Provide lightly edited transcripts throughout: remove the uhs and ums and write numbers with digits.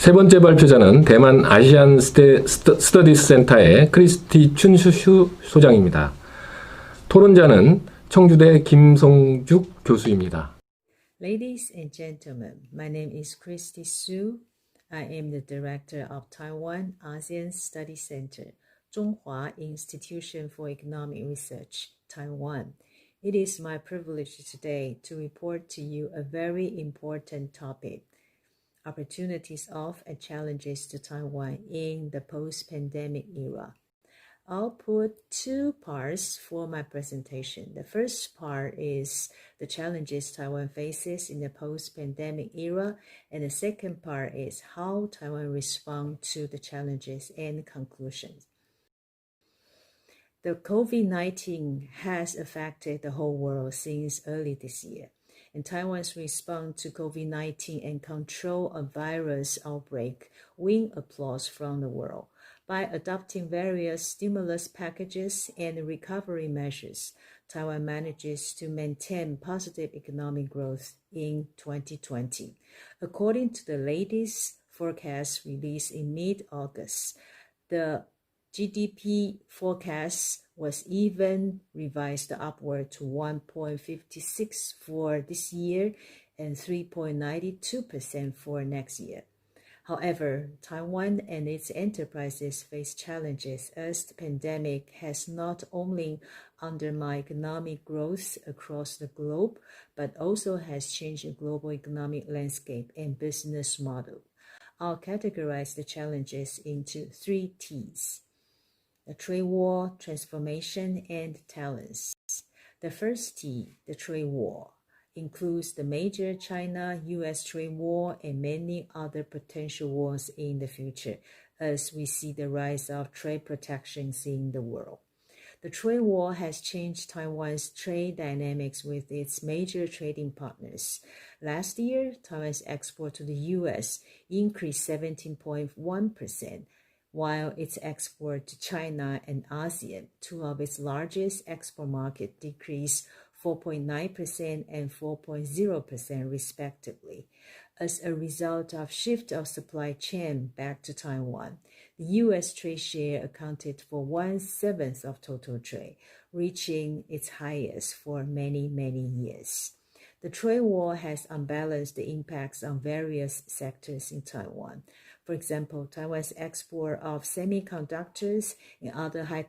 세 번째 발표자는 대만 아시안 스터디스 센터의 크리스티 춘슈 소장입니다. 토론자는 청주대 김성죽 교수입니다. Ladies and gentlemen, my name is Christy Su. I am the director of Taiwan ASEAN Study Center, Zhonghua Institution for Economic Research, Taiwan. It is my privilege today to report to you a very important topic, opportunities of and challenges to Taiwan in the post-pandemic era. I'll put two parts for my presentation. The first part is the challenges Taiwan faces in the post-pandemic era, and the second part is how Taiwan responds to the challenges and conclusions. The COVID-19 has affected the whole world since early this year, and Taiwan's response to COVID-19 and control a virus outbreak win applause from the world. By adopting various stimulus packages and recovery measures, Taiwan manages to maintain positive economic growth in 2020. According to the latest forecast released in mid-August, the GDP forecast was even revised upward to 1.56 for this year and 3.92% for next year. However, Taiwan and its enterprises face challenges as the pandemic has not only undermined economic growth across the globe, but also has changed the global economic landscape and business model. I'll categorize the challenges into three T's: the trade war, transformation, and talents. The first T, the trade war, includes the major China-US trade war and many other potential wars in the future as we see the rise of trade protections in the world. The trade war has changed Taiwan's trade dynamics with its major trading partners. Last year, Taiwan's export to the US increased 17.1%, while its export to China and ASEAN, two of its largest export markets, decreased 4.9% and 4.0% respectively. As a result of shift of supply chain back to Taiwan, the U.S. trade share accounted for 1/7 of total trade, reaching its highest for many, many years. The trade war has unbalanced the impacts on various sectors in Taiwan. For example, Taiwan's export of semiconductors and other high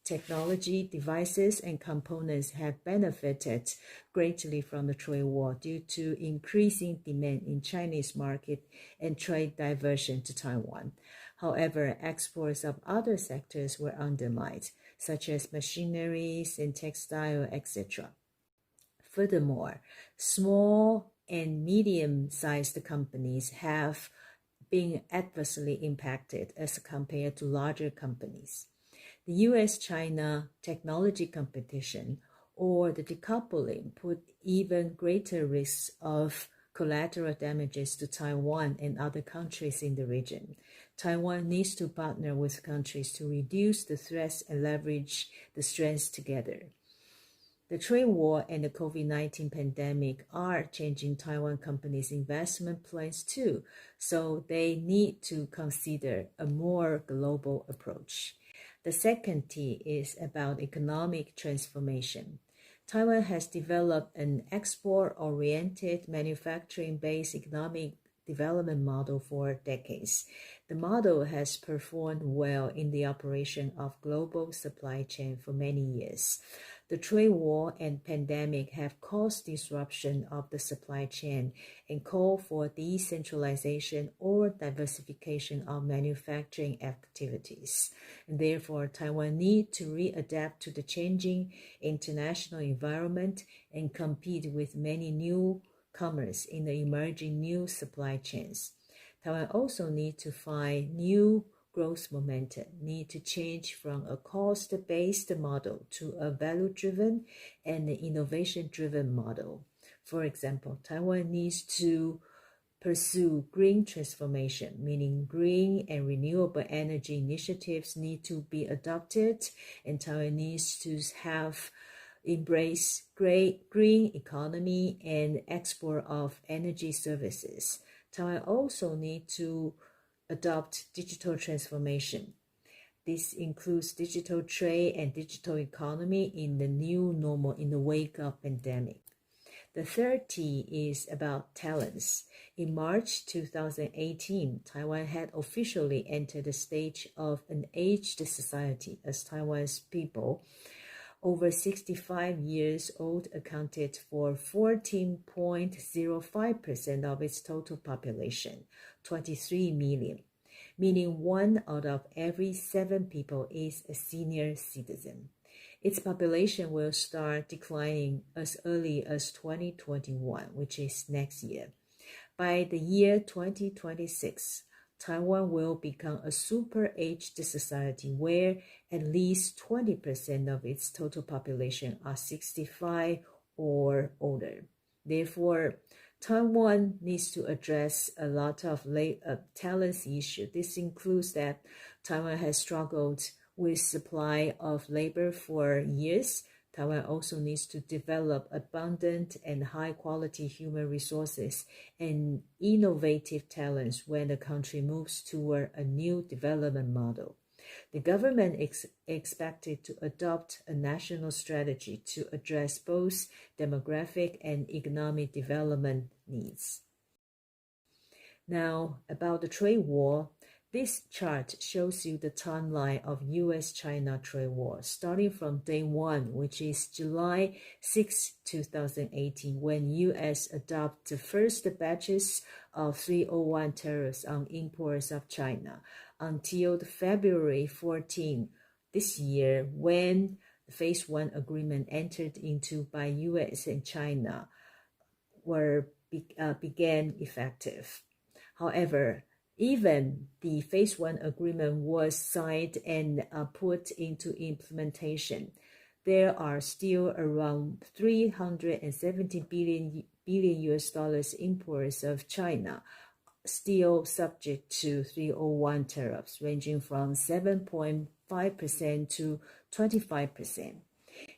technology devices and components have benefited greatly from the trade war due to increasing demand in Chinese market and trade diversion to Taiwan. However, exports of other sectors were undermined, such as machineries and textile, etc. Furthermore, small and medium-sized companies have been adversely impacted as compared to larger companies. The US-China technology competition or the decoupling put even greater risks of collateral damages to Taiwan and other countries in the region. Taiwan needs to partner with countries to reduce the threats and leverage the strengths together. The trade war and the COVID-19 pandemic are changing Taiwan companies' investment plans too, so they need to consider a more global approach. The second T is about economic transformation. Taiwan has developed an export-oriented, manufacturing-based economic development model for decades. The model has performed well in the operation of global supply chain for many years. The trade war and pandemic have caused disruption of the supply chain and call for decentralization or diversification of manufacturing activities. And therefore, Taiwan needs to readapt to the changing international environment and compete with many newcomers in the emerging new supply chains. Taiwan also needs to find new growth momentum, need to change from a cost-based model to a value-driven and innovation-driven model. For example, Taiwan needs to pursue green transformation, meaning green and renewable energy initiatives need to be adopted, and Taiwan needs to have embrace green economy and export of energy services. Taiwan also needs to adopt digital transformation. This includes digital trade and digital economy in the new normal in the wake of pandemic. The third T is about talents. In March 2018, Taiwan had officially entered the stage of an aged society as Taiwan's people over 65 years old accounted for 14.05% of its total population, 23 million, meaning 1 out of every 7 people is a senior citizen. Its population will start declining as early as 2021, which is next year. By the year 2026, Taiwan will become a super-aged society where at least 20% of its total population are 65 or older. Therefore, Taiwan needs to address a lot of talents issue. This includes that Taiwan has struggled with supply of labor for years. Taiwan also needs to develop abundant and high-quality human resources and innovative talents when the country moves toward a new development model. The government is expected to adopt a national strategy to address both demographic and economic development needs. Now, about the trade war. This chart shows you the timeline of US-China trade war, starting from day 1, which is July 6, 2018, when US adopted the first batches of 301 tariffs on imports of China, until February 14 this year, when the Phase 1 agreement entered into by US and China began effective. However, even the Phase 1 agreement was signed and put into implementation, there are still around 370 billion US dollars imports of China still subject to 301 tariffs, ranging from 7.5% to 25%.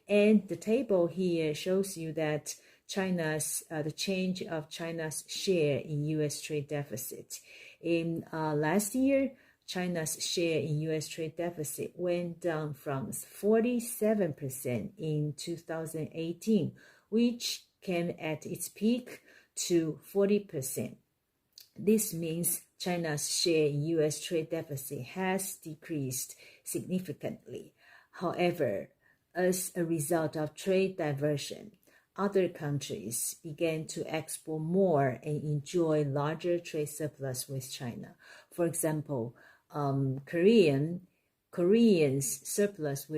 And the table here shows you that the change of China's share in U.S. trade deficit. In last year, China's share in U.S. trade deficit went down from 47% in 2018, which came at its peak, to 40%. This means China's share in U.S. trade deficit has decreased significantly. However, as a result of trade diversion, other countries began to export more and enjoy larger trade surplus with China. For example, Koreans' surplus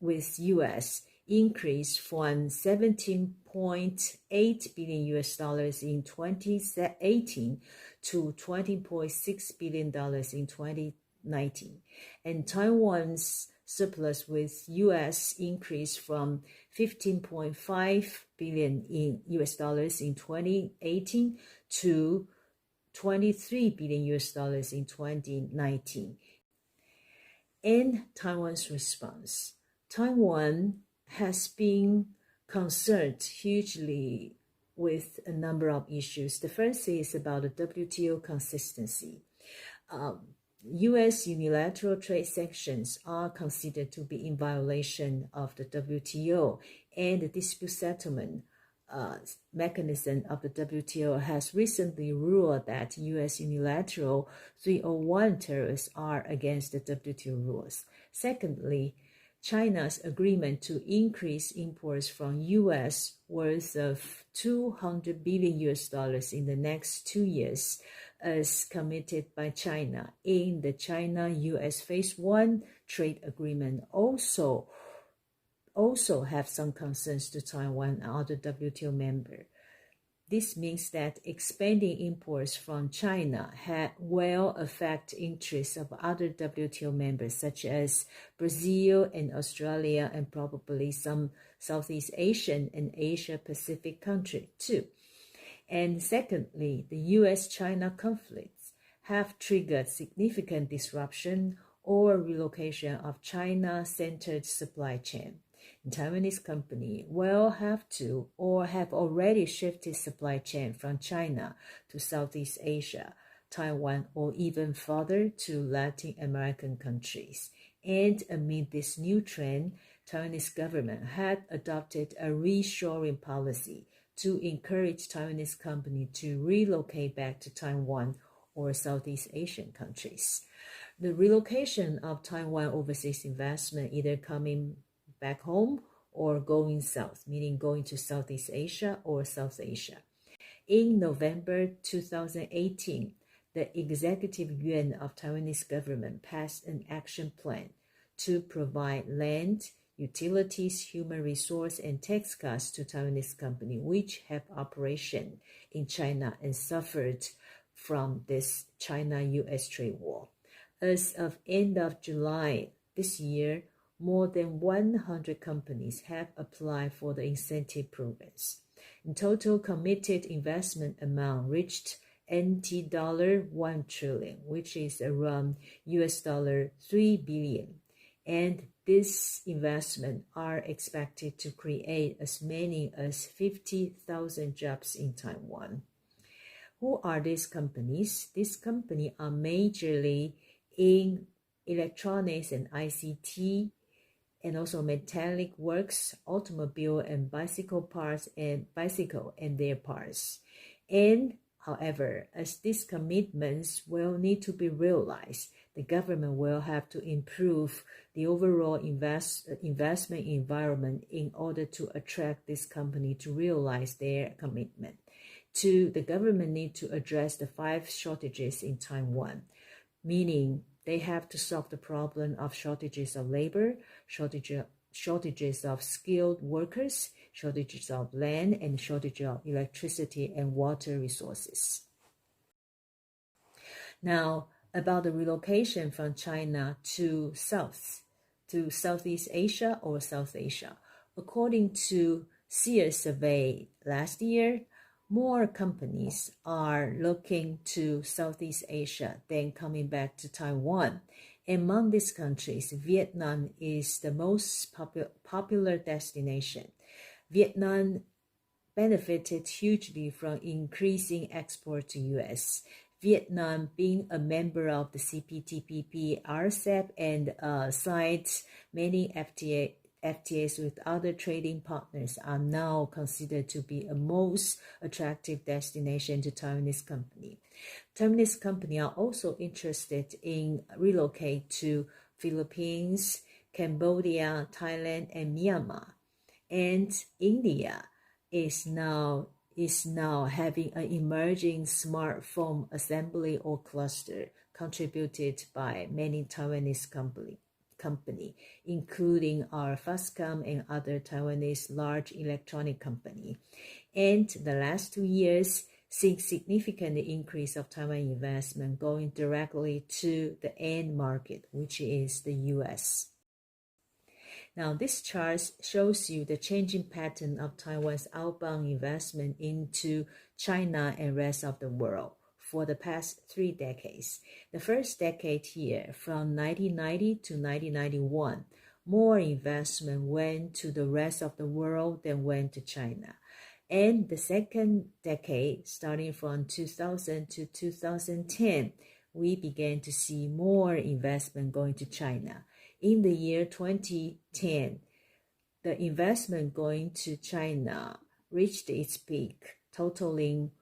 with US increased from 17.8 billion US dollars in 2018 to $20.6 billion in 2019. And Taiwan's surplus with US increased from 15.5 billion in US dollars in 2018 to 23 billion US dollars in 2019. In Taiwan's response, Taiwan has been concerned hugely with a number of issues. The first is about the WTO consistency. U.S. unilateral trade sanctions are considered to be in violation of the WTO, and the dispute settlement mechanism of the WTO has recently ruled that U.S. unilateral 301 tariffs are against the WTO rules. Secondly, China's agreement to increase imports from U.S. worth of 200 billion US dollars in the next 2 years, as committed by China in the China-U.S. Phase 1 trade agreement, also have some concerns to Taiwan and other WTO members. This means that expanding imports from China will affect interests of other WTO members, such as Brazil and Australia, and probably some Southeast Asian and Asia-Pacific countries too. And secondly, the U.S.-China conflicts have triggered significant disruption or relocation of China-centered supply chain. Taiwanese company will have to or have already shifted supply chain from China to Southeast Asia, Taiwan, or even further to Latin American countries. And amid this new trend, Taiwanese government had adopted a reshoring policy to encourage Taiwanese company to relocate back to Taiwan or Southeast Asian countries. The relocation of Taiwan overseas investment either coming back home or going south, meaning going to Southeast Asia or South Asia. In November 2018, the Executive Yuan of Taiwanese government passed an action plan to provide land, utilities, human resource, and tax cuts to Taiwanese companies which have operation in China and suffered from this China-US trade war. As of end of July this year, more than 100 companies have applied for the incentive programs. In total, committed investment amount reached NT dollar 1 trillion, which is around US dollar 3 billion. And this investment are expected to create as many as 50,000 jobs in Taiwan. Who are these companies? These companies are majorly in electronics and ICT, and also metallic works, automobile and bicycle parts, and bicycle and their parts. And however, as these commitments will need to be realized, the government will have to improve the overall investment environment in order to attract this company to realize their commitment. The government need to address the 5 shortages in Taiwan, meaning they have to solve the problem of shortages of labor, shortages of skilled workers, shortages of land, and shortage of electricity and water resources. Now, about the relocation from China to Southeast Asia or South Asia. According to Sears survey last year, more companies are looking to Southeast Asia than coming back to Taiwan. Among these countries, Vietnam is the most popular destination. Vietnam benefited hugely from increasing export to U.S. Vietnam, being a member of the CPTPP, RCEP, and signed many FTAs with other trading partners, are now considered to be a most attractive destination to Taiwanese company. Taiwanese companies are also interested in relocate to Philippines, Cambodia, Thailand, and Myanmar. And India is now having an emerging smartphone assembly or cluster contributed by many Taiwanese company, including our Foxconn and other Taiwanese large electronic company. And the last 2 years, seeing significant increase of Taiwan investment going directly to the end market, which is the US. Now, this chart shows you the changing pattern of Taiwan's outbound investment into China and rest of the world for the past 3 decades. The first decade here, from 1990 to 1991, more investment went to the rest of the world than went to China. And the second decade, starting from 2000 to 2010, we began to see more investment going to China. In the year 2010, the investment going to China reached its peak, totaling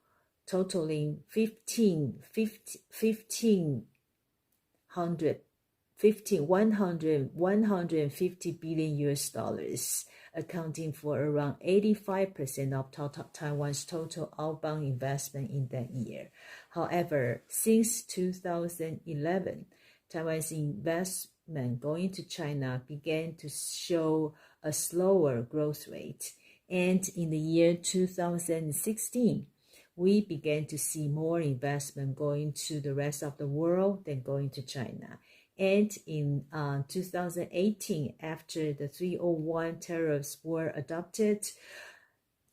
150 billion US dollars, accounting for around 85% of Taiwan's total outbound investment in that year. However, since 2011, Taiwan's investment going to China began to show a slower growth rate. And in the year 2016, we began to see more investment going to the rest of the world than going to China. And in 2018, after the 301 tariffs were adopted,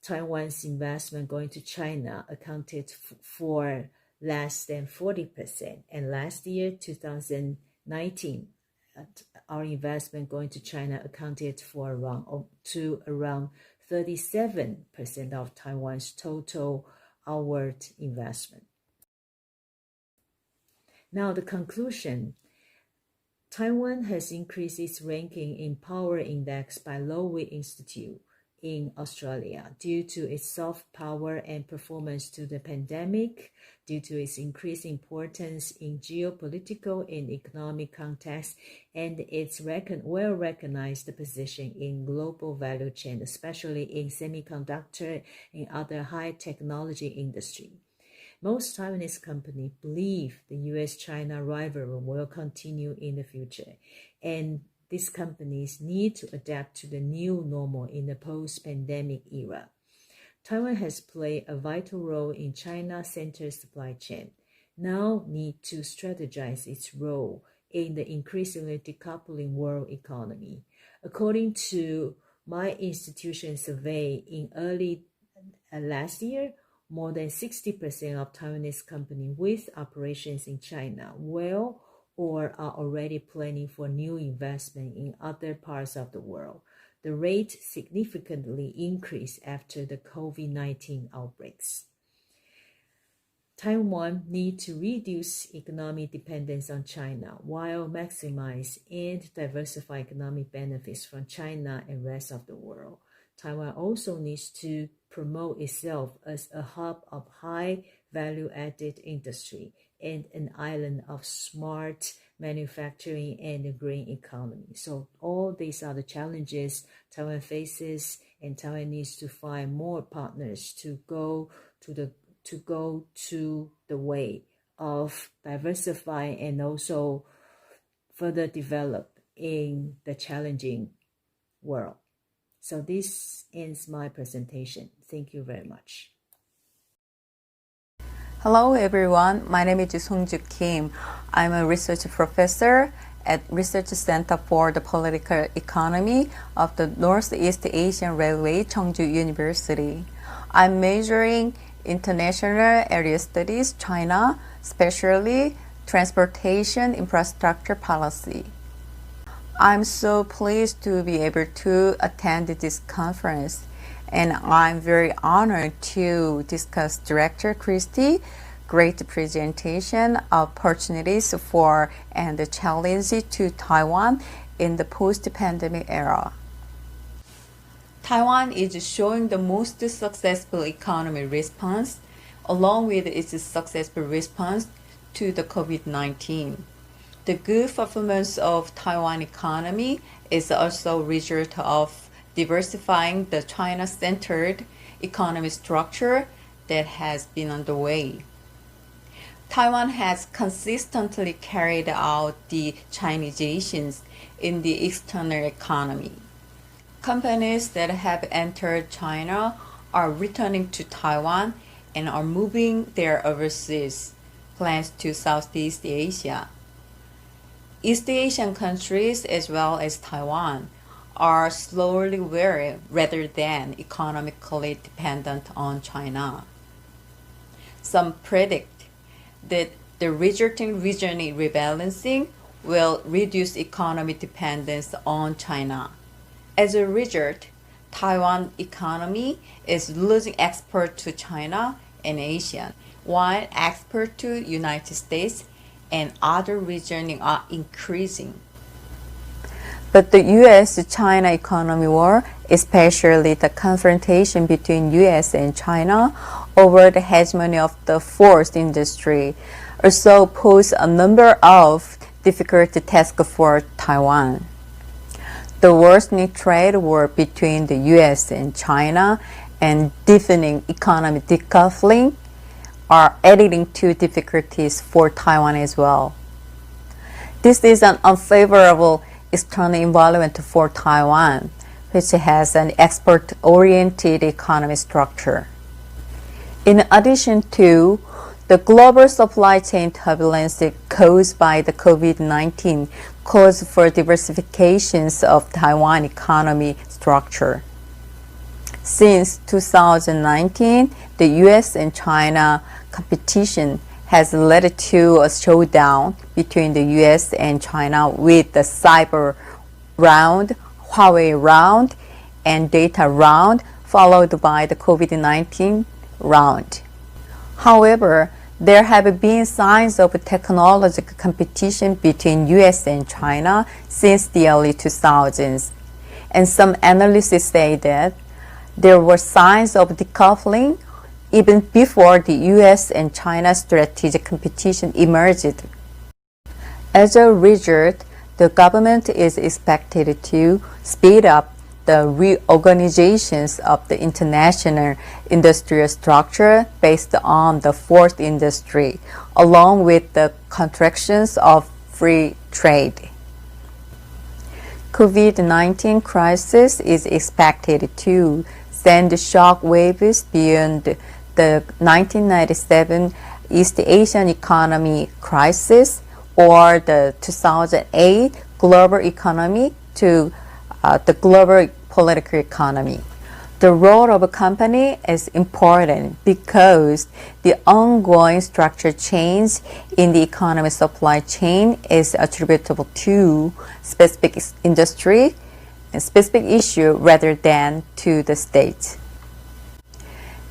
Taiwan's investment going to China accounted for less than 40%. And last year, 2019, our investment going to China accounted for around 37% of Taiwan's total outward investment. Now, the conclusion. Taiwan has increased its ranking in Power Index by Lowy Institute in Australia due to its soft power and performance to the pandemic, due to its increased importance in geopolitical and economic context, and its well-recognized position in global value chain, especially in semiconductor and other high technology industry. Most Taiwanese companies believe the U.S.-China rivalry will continue in the future, and these companies need to adapt to the new normal in the post-pandemic era. Taiwan has played a vital role in China-centered supply chain, now need to strategize its role in the increasingly decoupling world economy. According to my institution survey in early last year, more than 60% of Taiwanese companies with operations in China will or are already planning for new investment in other parts of the world. The rate significantly increased after the COVID-19 outbreaks. Taiwan needs to reduce economic dependence on China while maximize and diversify economic benefits from China and rest of the world. Taiwan also needs to promote itself as a hub of high value-added industry and an island of smart manufacturing and a green economy. So all these are the challenges Taiwan faces, and Taiwan needs to find more partners to go to the way of diversifying and also further develop in the challenging world. So this ends my presentation. Thank you very much. Hello everyone, my name is Songju Kim. I'm a research professor at Research Center for the Political Economy of the Northeast Asian Railway, Cheongju University. I'm majoring International Area Studies, China, especially Transportation Infrastructure Policy. I'm so pleased to be able to attend this conference, and I'm very honored to discuss Director Christie's great presentation, opportunities for and the challenge to Taiwan in the post-pandemic era. Taiwan is showing the most successful economic response, along with its successful response to the COVID-19. The good performance of Taiwan economy is also a result of diversifying the China-centered economic structure that has been underway. Taiwan has consistently carried out the Chinesizations in the external economy. Companies that have entered China are returning to Taiwan and are moving their overseas plans to Southeast Asia. East Asian countries as well as Taiwan are slowly weary rather than economically dependent on China. Some predict that the resulting regional rebalancing will reduce economic dependence on China. As a result, Taiwan economy is losing export to China and Asia, while export to United States and other regions are increasing. But the U.S.-China economy war, especially the confrontation between U.S. and China over the hegemony of the forest industry, also pose a number of difficult tasks for Taiwan. The worsening trade war between the U.S. and China and deepening economic decoupling are adding to difficulties for Taiwan as well. This is an unfavorable external environment for Taiwan, which has an export-oriented economic structure. In addition to the global supply chain turbulence caused by the COVID-19 calls for diversifications of Taiwan economy structure. Since 2019, the U.S. and China competition has led to a showdown between the US and China with the cyber round, Huawei round, and data round, followed by the COVID-19 round. However, there have been signs of technological competition between US and China since the early 2000s, and some analysts say that there were signs of decoupling even before the US and China strategic competition emerged. As a result, the government is expected to speed up the reorganizations of the international industrial structure based on the fourth industry, along with the contractions of free trade. COVID-19 crisis is expected to send shock waves beyond the 1997 East Asian economy crisis or the 2008 global economy to the global political economy. The role of a company is important because the ongoing structural change in the economic supply chain is attributable to specific industry and specific issue rather than to the state.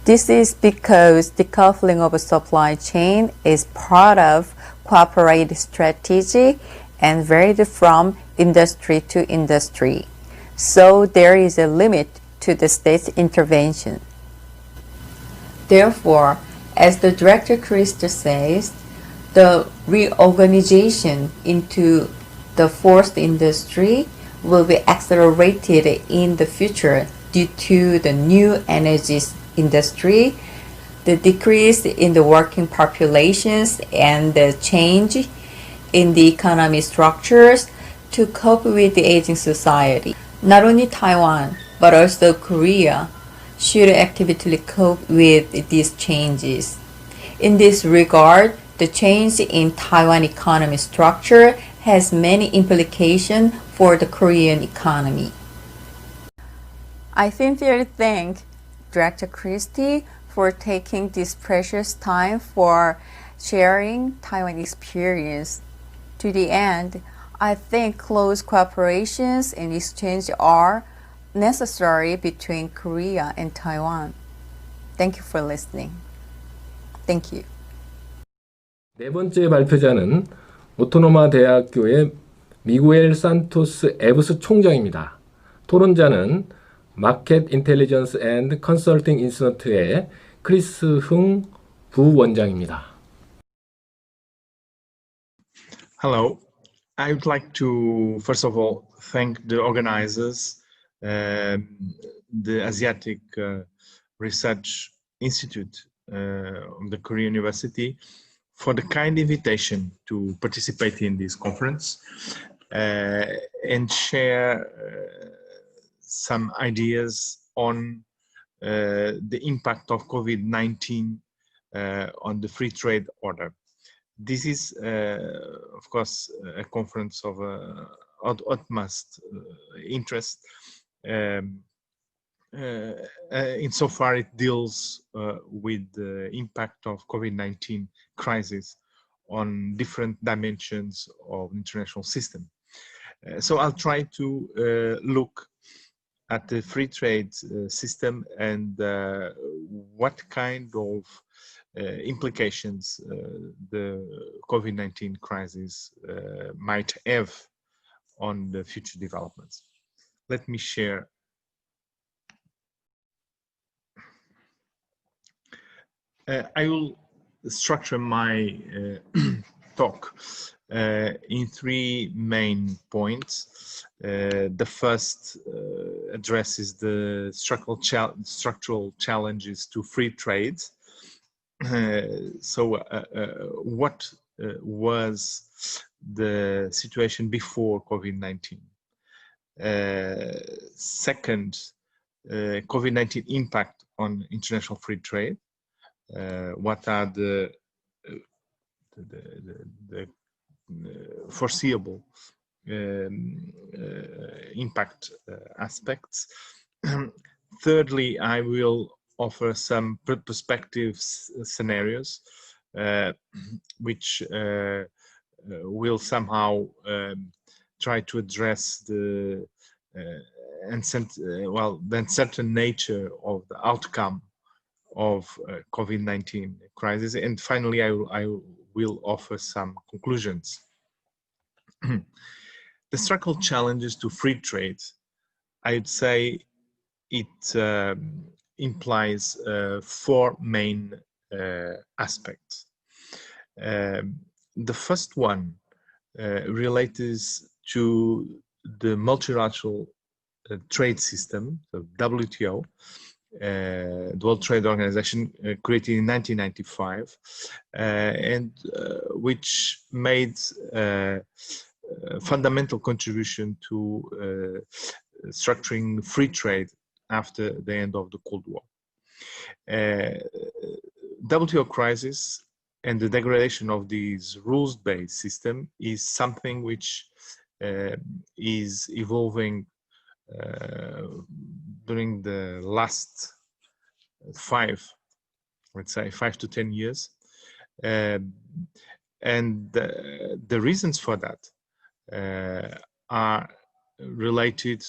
This is because decoupling of a supply chain is part of cooperative strategy and varied from industry to industry. So there is a limit to the state's intervention. Therefore, as the Director Christ says, the reorganization into the fourth industry will be accelerated in the future due to the new energy industry, the decrease in the working populations, and the change in the economic structures to cope with the aging society. Not only Taiwan, but also Korea should actively cope with these changes. In this regard, the change in Taiwan economy structure has many implications for the Korean economy. I sincerely thank Director Christie for taking this precious time for sharing Taiwan experience. To the end, I think close cooperations and exchange are necessary between Korea and Taiwan. Thank you for listening. Thank you. 네 번째 발표자는 오토노마 대학교의 미구엘 산토스 에브스 총장입니다. 토론자는 마켓 인텔리전스 앤드 컨설팅 인스턴트의 크리스 흥 부원장입니다. Hello. I would like to, first of all, thank the organizers, the Asiatic Research Institute of the Korean University, for the kind invitation to participate in this conference and share some ideas on the impact of COVID-19 on the free trade order. This is, of course, a conference of utmost interest insofar it deals with the impact of COVID-19 crisis on different dimensions of international system. So I'll try to look at the free trade system and what kind of implications the COVID-19 crisis might have on the future developments. Let me share. I will structure my talk in three main points. The first addresses the structural challenges to free trade. What was the situation before COVID-19? Second, COVID-19 impact on international free trade. What are the foreseeable impact aspects? Thirdly, I will offer some perspective scenarios uh, which will somehow try to address the the uncertain nature of the outcome of COVID-19 crisis. And finally, I will offer some conclusions. The structural challenges to free trade, I'd say it implies four main aspects. The first one relates to the multilateral trade system, so WTO, the World Trade Organization, created in 1995, and which made a fundamental contribution to structuring free trade after the end of the Cold War. WTO crisis and the degradation of this rules-based system is something which is evolving during the last 5 to 10 years. And the reasons for that are related,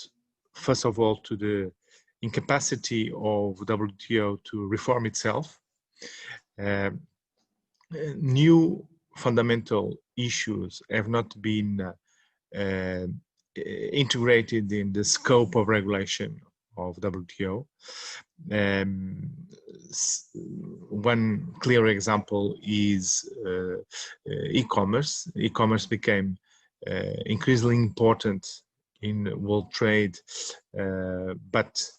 first of all, to the incapacity of WTO to reform itself. New fundamental issues have not been integrated in the scope of regulation of WTO. One clear example is e-commerce. E-commerce became increasingly important in world trade, but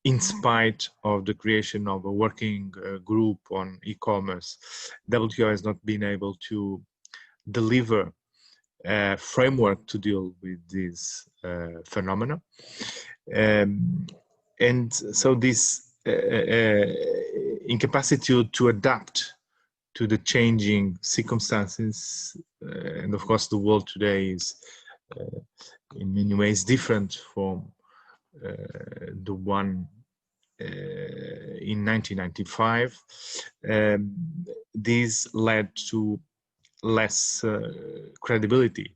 in spite of the creation of a working group on e-commerce, WTO has not been able to deliver a framework to deal with this phenomena. And so this incapacity to adapt to the changing circumstances, and of course the world today is in many ways different from the one in 1995. This led to less credibility.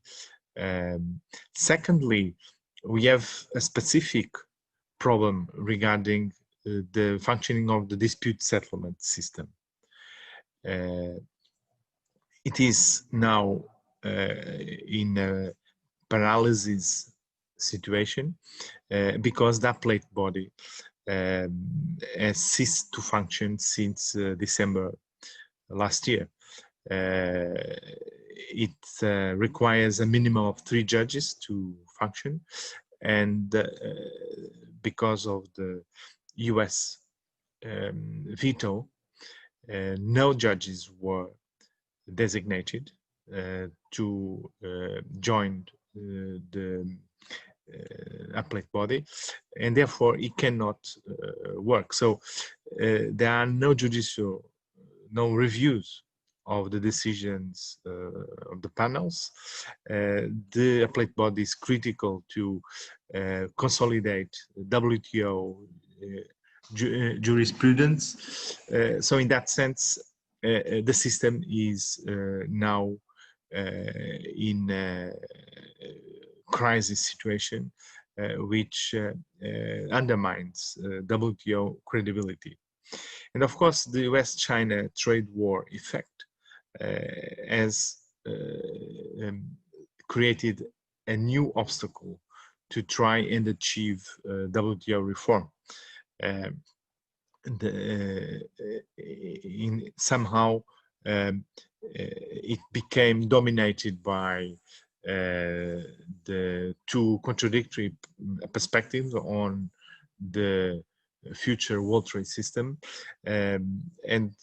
Secondly, we have a specific problem regarding the functioning of the dispute settlement system. It is now in a paralysis situation because the appellate body has ceased to function since December last year. It requires a minimum of 3 judges to function, and because of the US veto, no judges were designated to join the appellate body, and therefore it cannot work. So there are no reviews of the decisions of the panels. The appellate body is critical to consolidate WTO jurisprudence. So in that sense, the system is now in a crisis situation, which undermines WTO credibility. And of course, the US-China trade war effect has created a new obstacle to try and achieve WTO reform. Somehow it became dominated by the two contradictory perspectives on the future world trade system, and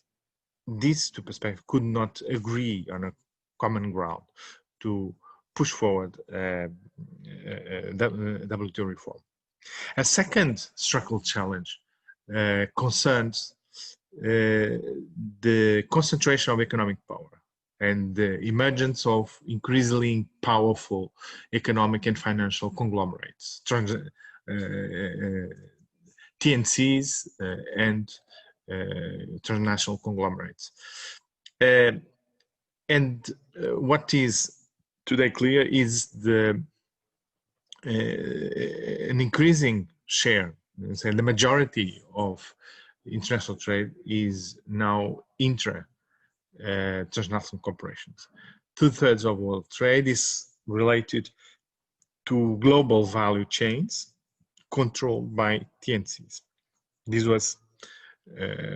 these two perspectives could not agree on a common ground to push forward WTO reform. A second structural challenge concerns the concentration of economic power and the emergence of increasingly powerful economic and financial conglomerates, TNCs and transnational conglomerates. What is today clear is an increasing share, say the majority of international trade is now transnational corporations. 2/3 of world trade is related to global value chains controlled by TNCs. This was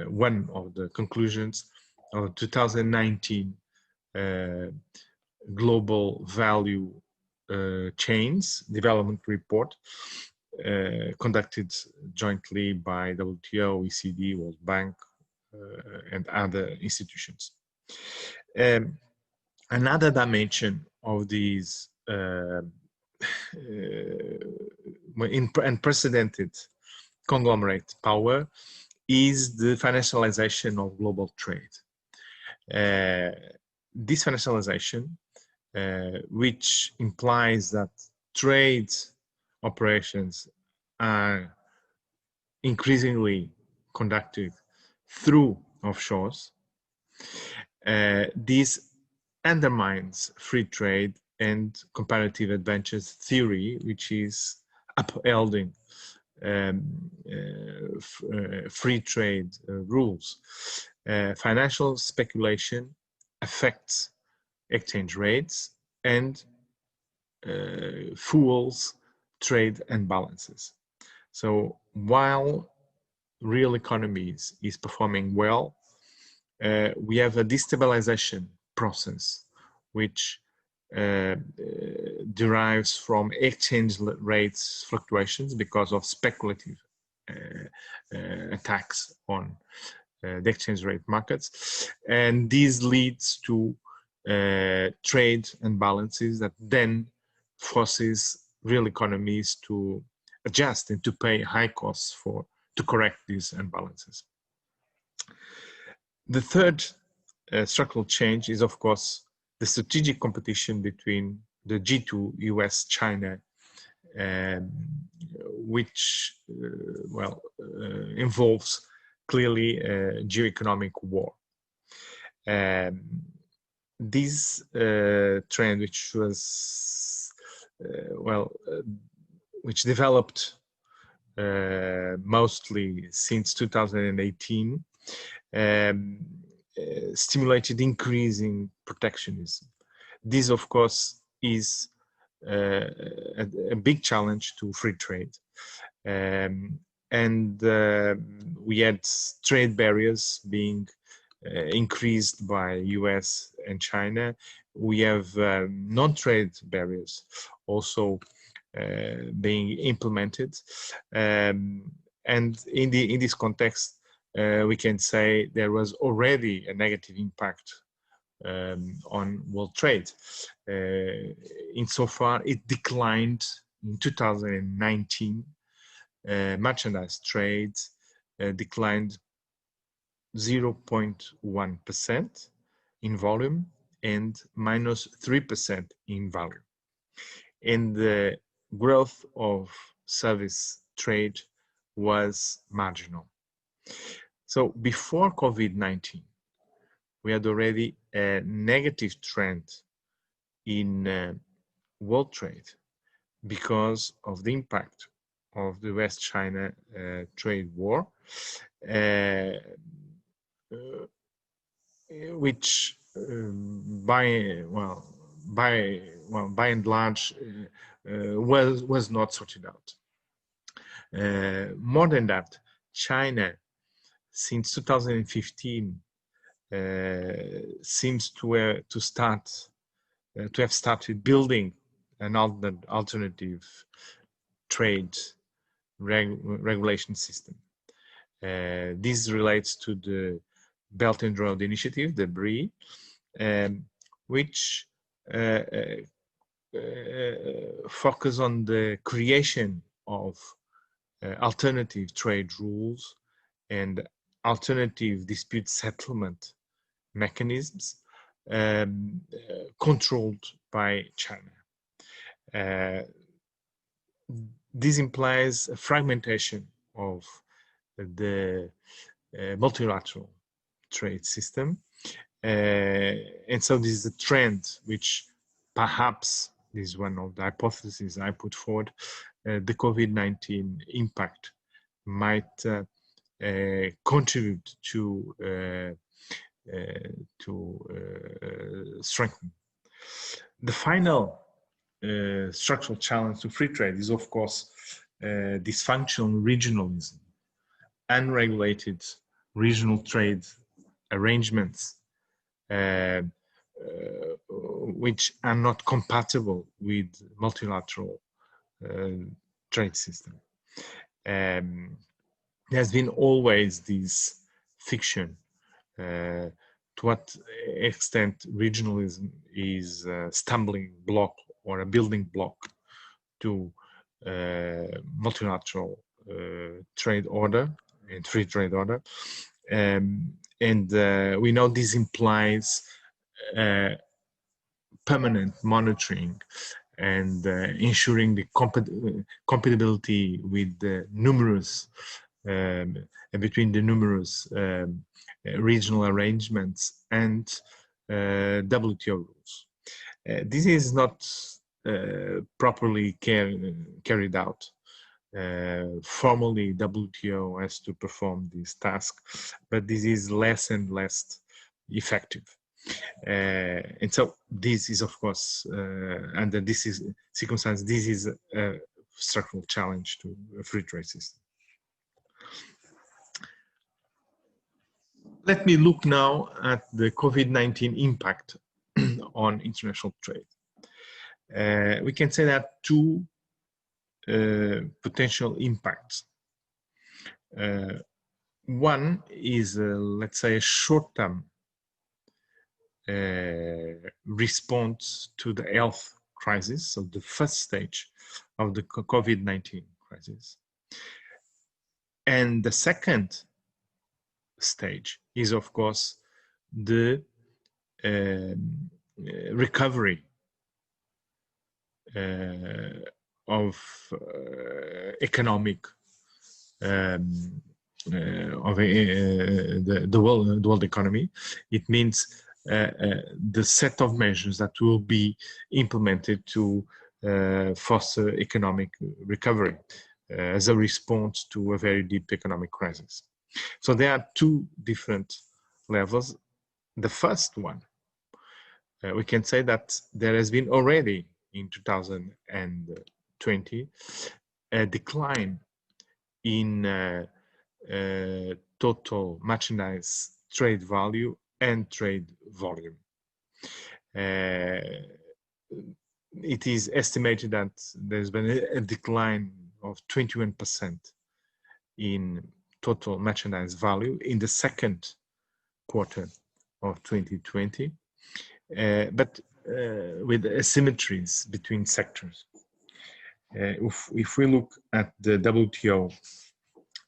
one of the conclusions of 2019 Global Value Chains Development Report, conducted jointly by WTO, OECD, World Bank, and other institutions. Another dimension of these unprecedented conglomerate power is the financialization of global trade. This financialization, which implies that trade operations are increasingly conducted through offshores, this undermines free trade and comparative advantage theory, which is upholding free trade rules. Financial speculation affects exchange rates and fuels trade imbalances. So while real economies is performing well, we have a destabilization process which derives from exchange rates fluctuations because of speculative attacks on the exchange rate markets, and this leads to trade imbalances that then forces real economies to adjust and to pay high costs to correct these imbalances. The third structural change is, of course, the strategic competition between the G2, US, China, which involves clearly geoeconomic war. This trend, which was which developed mostly since 2018, stimulated increasing protectionism. This, of course, is a big challenge to free trade. We had trade barriers being increased by US and China. We have non-trade barriers also being implemented. And in this context, we can say there was already a negative impact on world trade. Insofar, it declined in 2019. Merchandise trade declined 0.1% in volume and minus 3% in value. And the growth of service trade was marginal. So before COVID-19, we had already a negative trend in world trade because of the impact of the West-China trade war, which by and large was not sorted out. More than that, China, since 2015, seems to have started building an alternative trade regulation system. This relates to the Belt and Road Initiative, the BRI, which focus on the creation of alternative trade rules and alternative dispute settlement mechanisms controlled by China. This implies a fragmentation of the multilateral trade system And so this is a trend which perhaps this is one of the hypotheses I put forward. The COVID-19 impact might contribute to strengthen. The final structural challenge to free trade is, of course, dysfunctional regionalism, unregulated regional trade arrangements, which are not compatible with multilateral trade system. There's been always this fiction to what extent regionalism is a stumbling block or a building block to multilateral trade order and free trade order. And we know this implies permanent monitoring and ensuring the compatibility with the numerous between the numerous regional arrangements and WTO rules. This is not properly carried out. Formally, WTO has to perform this task, but this is less and less effective. And so this is, of course, under this circumstance, this is a structural challenge to a free trade system. Let me look now at the COVID-19 impact on international trade. We can say that two potential impacts. One is, let's say, a short-term response to the health crisis, so the first stage of the COVID-19 crisis. And the second stage is, of course, the recovery of economic of the world economy. It means the set of measures that will be implemented to foster economic recovery as a response to a very deep economic crisis. So there are two different levels. The first one, we can say that there has been already in 2020 a decline in total merchandise trade value and trade volume. It is estimated that there's been a decline of 21% in total merchandise value in the second quarter of 2020, but with asymmetries between sectors. If we look at the WTO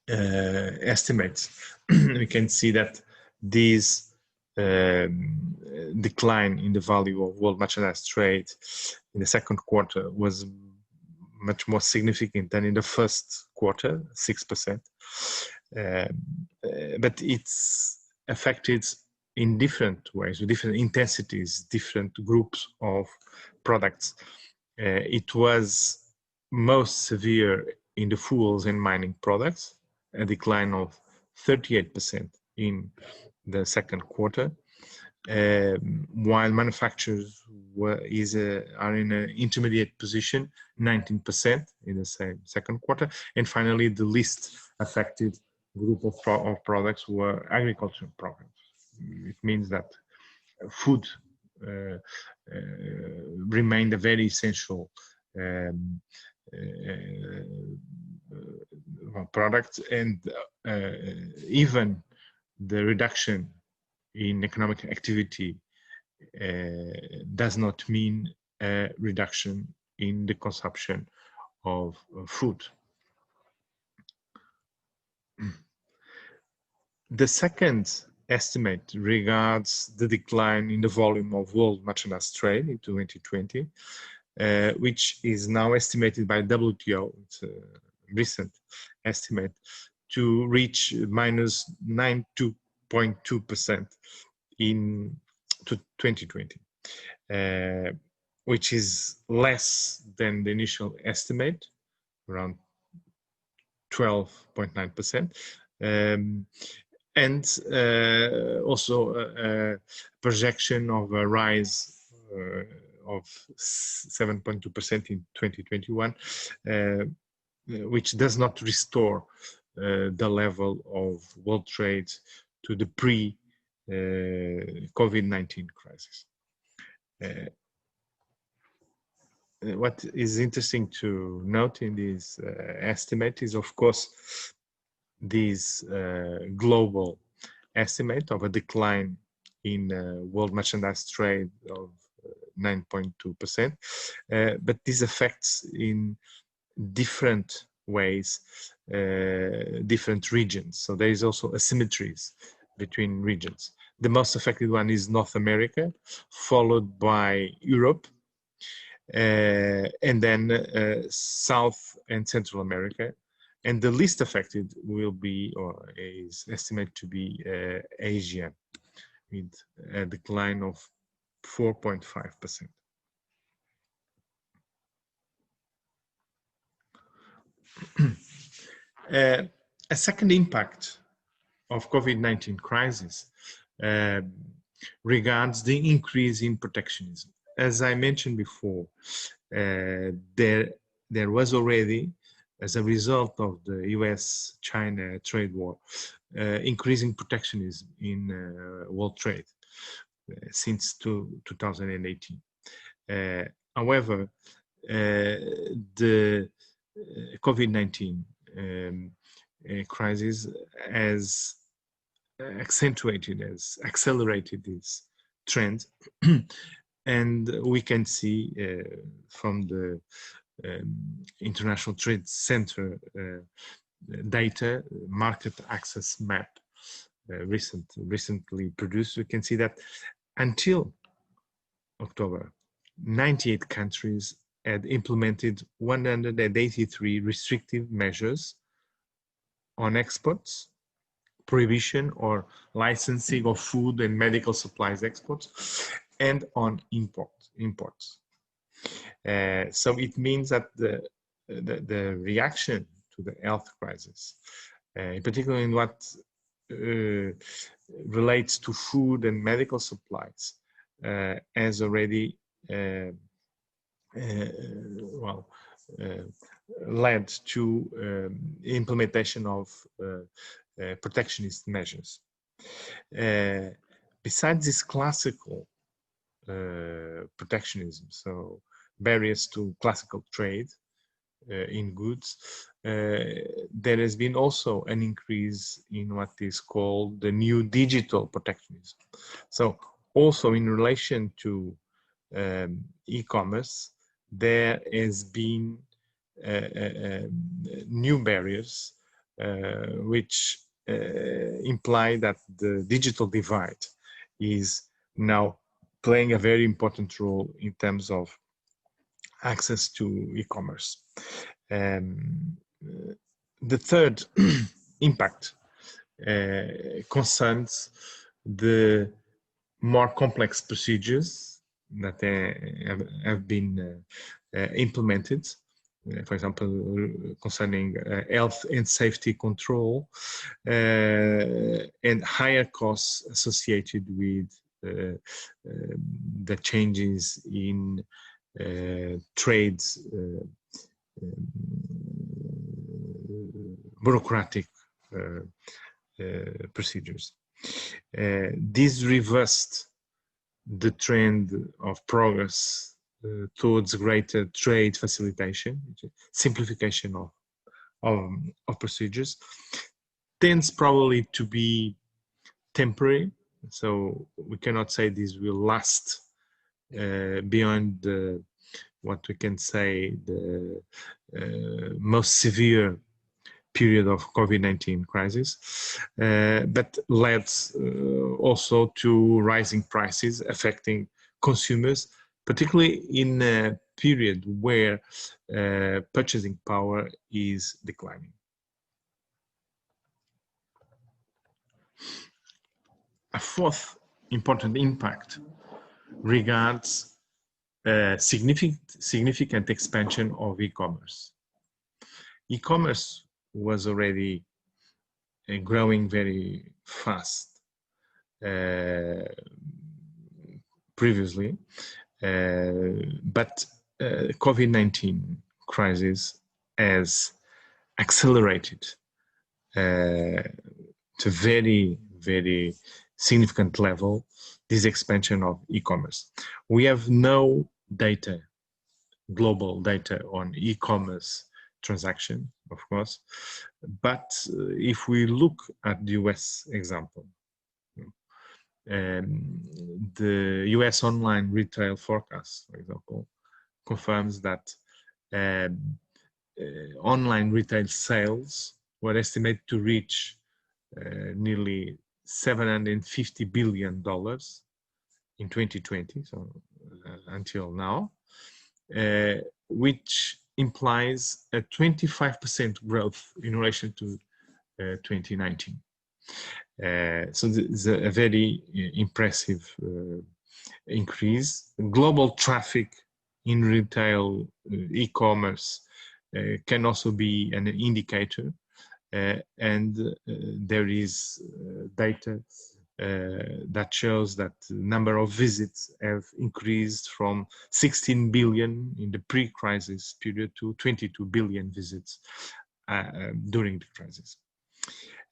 estimates, we can see that this decline in the value of world merchandise trade in the second quarter was much more significant than in the first quarter, 6%. But it's affected in different ways, with different intensities, different groups of products. It was most severe in the fuels and mining products, a decline of 38% in the second quarter, while manufacturers are in an intermediate position, 19% in the same second quarter. And finally, the least affected group of products were agricultural products. It means that food remained a very essential product, and even the reduction in economic activity does not mean a reduction in the consumption of food. The second estimate regards the decline in the volume of world merchandise trade in 2020, which is now estimated by WTO, it's a recent estimate, to reach minus 92.2% in 2020, which is less than the initial estimate, around 12.9%, and also a projection of a rise of 7.2% in 2021, which does not restore the level of world trade to the pre-COVID-19 crisis. What is interesting to note in this estimate is, of course, this global estimate of a decline in world merchandise trade of 9.2%, but this affects in different ways different regions. So there is also asymmetries between regions. The most affected one is North America, followed by Europe, and then South and Central America. And the least affected will be, or is estimated to be, Asia, with a decline of 4.5%. A second impact of COVID-19 crisis regards the increase in protectionism. As I mentioned before, there was already, as a result of the US-China trade war, increasing protectionism in world trade since 2018. However, the COVID-19 crisis has accelerated this trend, and we can see from the International Trade Center data, market access map, recently produced, we can see that until October, 98 countries had implemented 183 restrictive measures on exports, prohibition or licensing of food and medical supplies exports, and on imports. So it means that the reaction to the health crisis, in particular in what relates to food and medical supplies, has already led to implementation of protectionist measures. Besides this classical protectionism, so barriers to classical trade in goods, there has been also an increase in what is called the new digital protectionism. So also in relation to e-commerce, there has been new barriers which imply that the digital divide is now playing a very important role in terms of access to e-commerce. The third impact concerns the more complex procedures that have been implemented, for example, concerning health and safety control, and higher costs associated with the changes in trades, bureaucratic procedures. This reversed the trend of progress towards greater trade facilitation, simplification of procedures, tends probably to be temporary. So we cannot say this will last beyond what we can say the most severe period of COVID-19 crisis, but led also to rising prices affecting consumers, particularly in a period where purchasing power is declining. A fourth important impact regards significant expansion of e-commerce. E-commerce was already growing very fast previously, but COVID-19 crisis has accelerated to very, very significant level this expansion of e-commerce. We have no data, global data on e-commerce transaction, of course, but if we look at the US example, the US online retail forecast, for example, confirms that online retail sales were estimated to reach nearly $750 billion in 2020, so until now, which implies a 25% growth in relation to 2019. So it's a very impressive increase. Global traffic in retail e-commerce can also be an indicator, and there is data that shows that the number of visits have increased from 16 billion in the pre-crisis period to 22 billion visits during the crisis.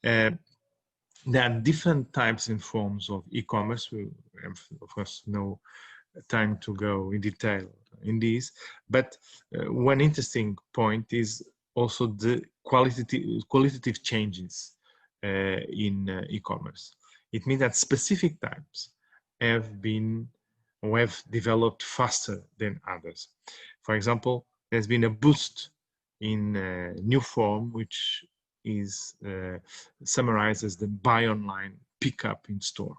There are different types and forms of e-commerce. We have, of course, no time to go in detail in these, but one interesting point is also the qualitative changes in e-commerce. It means that specific types have been or have developed faster than others. For example, there's been a boost in a new form, which is summarized as the buy online, pick up in store.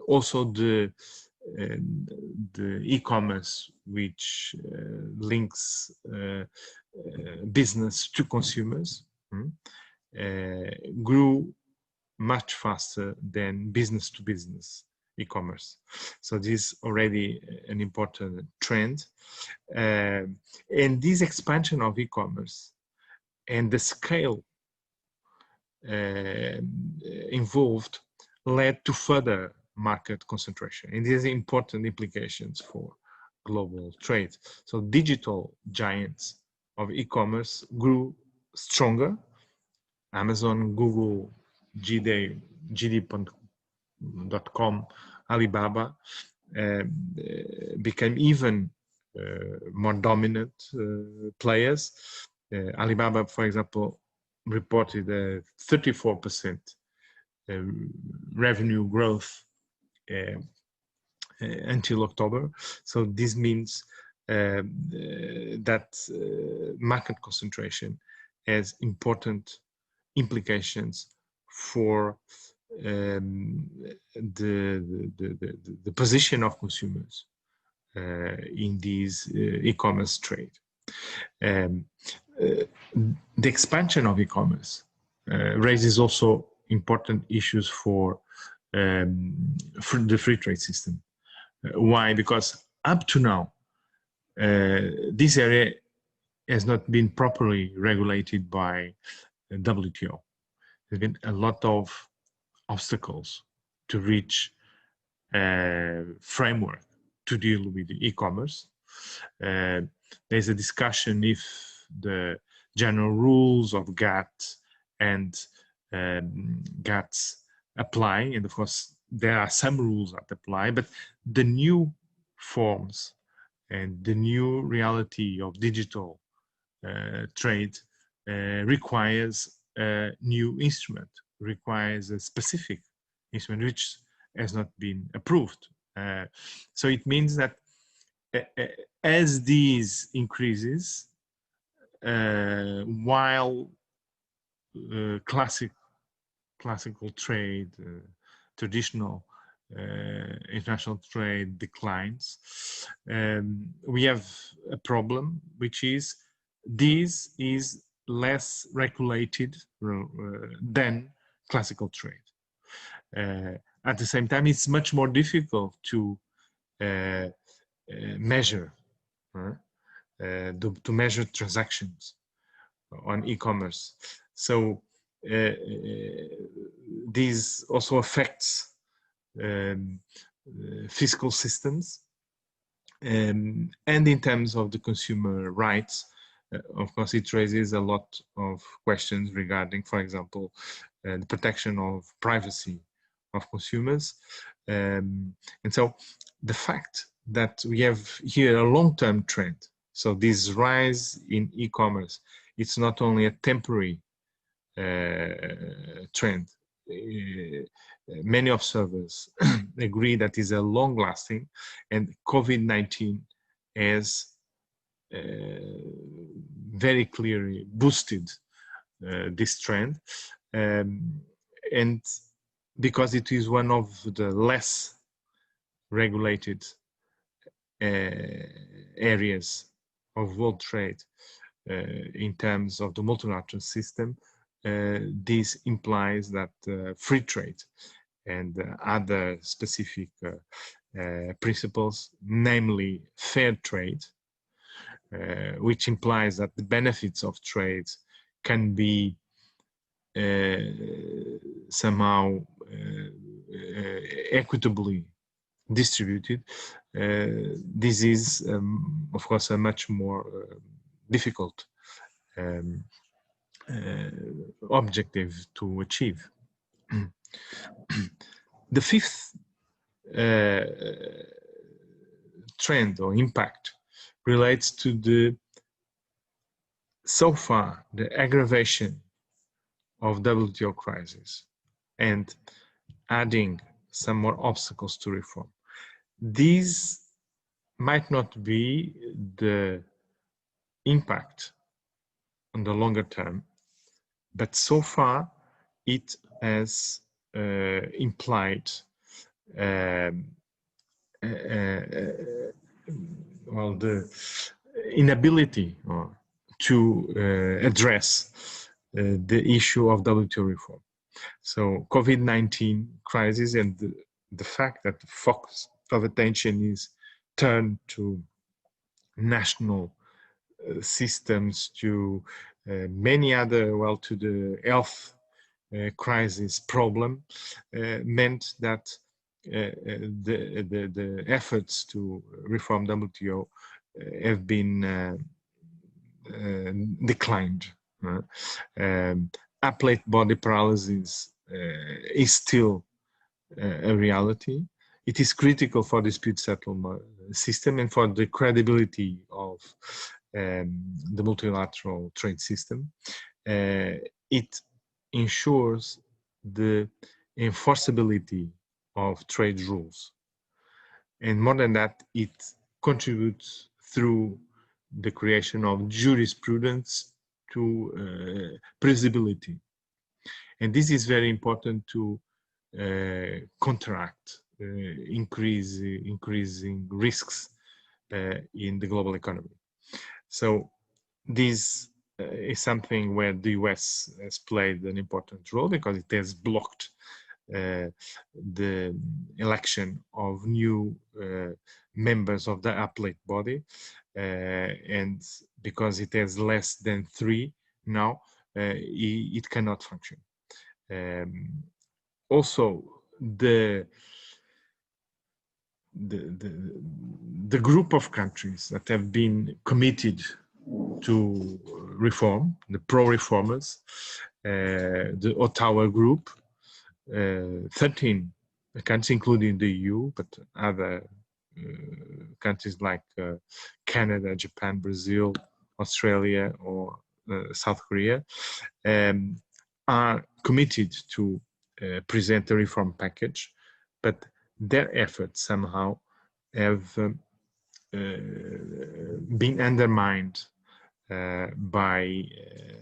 Also the e-commerce, which links business to consumers, grew much faster than business to business e-commerce. So this is already an important trend. And this expansion of e-commerce and the scale involved led to further market concentration. And these are important implications for global trade. So digital giants of e-commerce grew stronger. Amazon, Google, JD.com, Alibaba became even more dominant players. Alibaba, for example, reported a 34% revenue growth until October. So this means that market concentration has important implications for the position of consumers in this e-commerce trade. The expansion of e-commerce raises also important issues for the free trade system. Why? Because up to now, this area has not been properly regulated by WTO. There's been a lot of obstacles to reach a framework to deal with the e-commerce. There's a discussion if the general rules of GATT and GATT apply, and of course there are some rules that apply, but the new forms and the new reality of digital trade requires a new instrument, requires a specific instrument which has not been approved. So it means that as these increases, while classical trade, traditional international trade declines, we have a problem, which is this is less regulated than classical trade. At the same time, it's much more difficult to measure, to measure transactions on e-commerce. So this also affects fiscal systems, and in terms of the consumer rights, of course, it raises a lot of questions regarding, for example, the protection of privacy of consumers. And so the fact that we have here a long-term trend, so this rise in e-commerce, it's not only a temporary trend. Many observers agree that is a long-lasting, and COVID-19 has very clearly boosted this trend, and because it is one of the less regulated areas of world trade in terms of the multilateral system, this implies that free trade and other specific principles, namely fair trade, which implies that the benefits of trade can be somehow equitably distributed. This is, of course, a much more difficult objective to achieve. The fifth trend or impact relates to the aggravation of WTO crisis and adding some more obstacles to reform. These might not be the impact on the longer term, but so far it has implied well, the inability to address the issue of WTO reform. So COVID-19 crisis and the fact that the focus of attention is turned to national systems, to many other, well, to the health crisis problem, meant that the efforts to reform WTO have been declined. Appellate body paralysis is still a reality. It is critical for dispute settlement system and for the credibility of the multilateral trade system. It ensures the enforceability of trade rules. And more than that, it contributes through the creation of jurisprudence to previsibility. And this is very important to counteract increasing risks in the global economy. So this is something where the US has played an important role because it has blocked the election of new members of the appellate body, and because it has less than 3 now, it cannot function. Also, the group of countries that have been committed to reform, the pro-reformers, the Ottawa group, 13 countries, including the EU, but other countries like Canada, Japan, Brazil, Australia, or South Korea, are committed to present a reform package, but their efforts somehow have been undermined by,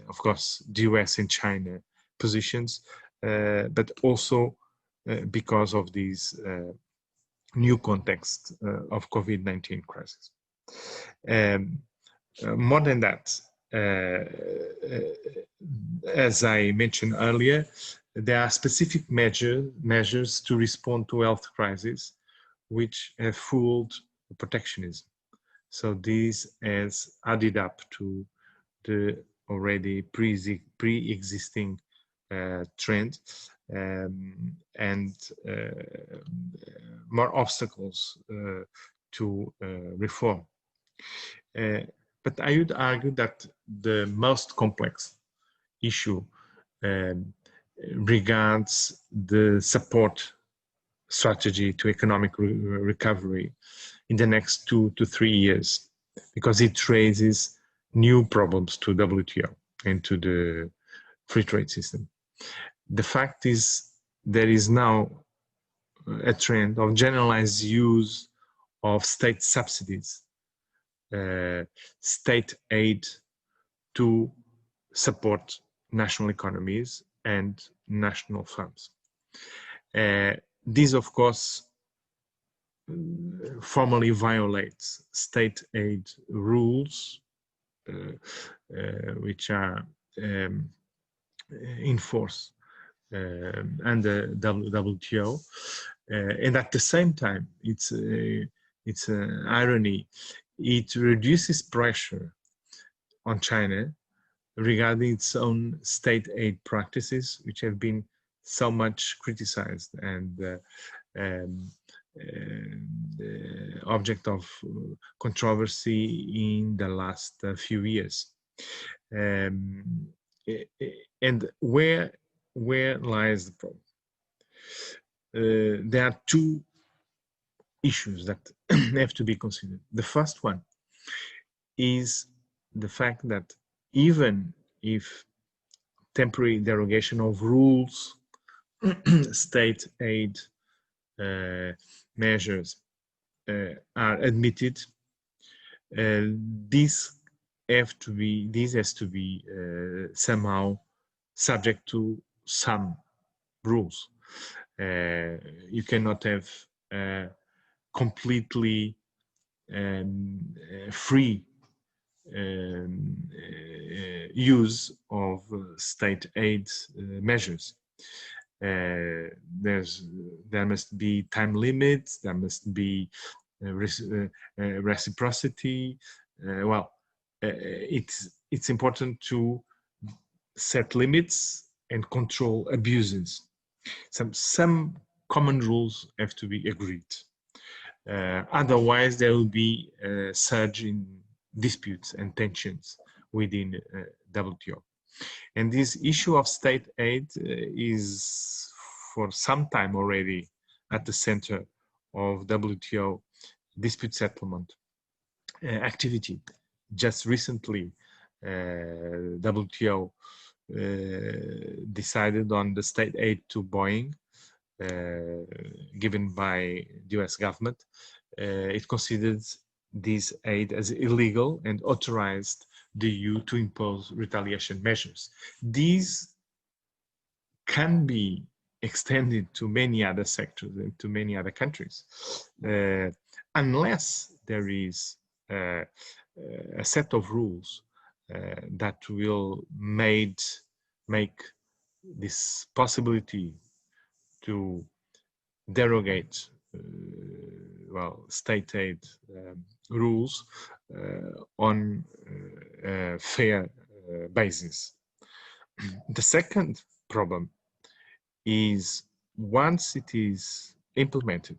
of course, the US and China positions, but also because of these new context of COVID-19 crisis. More than that, as I mentioned earlier, there are specific measures to respond to health crises, which have fueled protectionism. So this has added up to the already pre-existing trend, and more obstacles to reform. But I would argue that the most complex issue regards the support strategy to economic recovery in the next 2 to 3 years, because it raises new problems to WTO and to the free trade system. The fact is, there is now a trend of generalized use of state subsidies, state aid to support national economies and national firms. This, of course, formally violates state aid rules, which are in force under WTO, and at the same time, it's an irony. It reduces pressure on China regarding its own state aid practices, which have been so much criticized and the object of controversy in the last few years. And where lies the problem? There are two issues that have to be considered. The first one is the fact that even if temporary derogation of rules, state aid measures are admitted, this has to be somehow subject to some rules. You cannot have completely free use of state aid measures. There must be time limits, there must be reciprocity. It's important to set limits and control abuses. Some common rules have to be agreed. Otherwise, there will be a surge in disputes and tensions within WTO. And this issue of state aid is for some time already at the center of WTO dispute settlement activity. Just recently, WTO decided on the state aid to Boeing given by the US government. It considered this aid as illegal and authorized the EU to impose retaliation measures. These can be extended to many other sectors and to many other countries, unless there is a set of rules that will make this possibility to derogate state aid rules on a fair basis. The second problem is, once it is implemented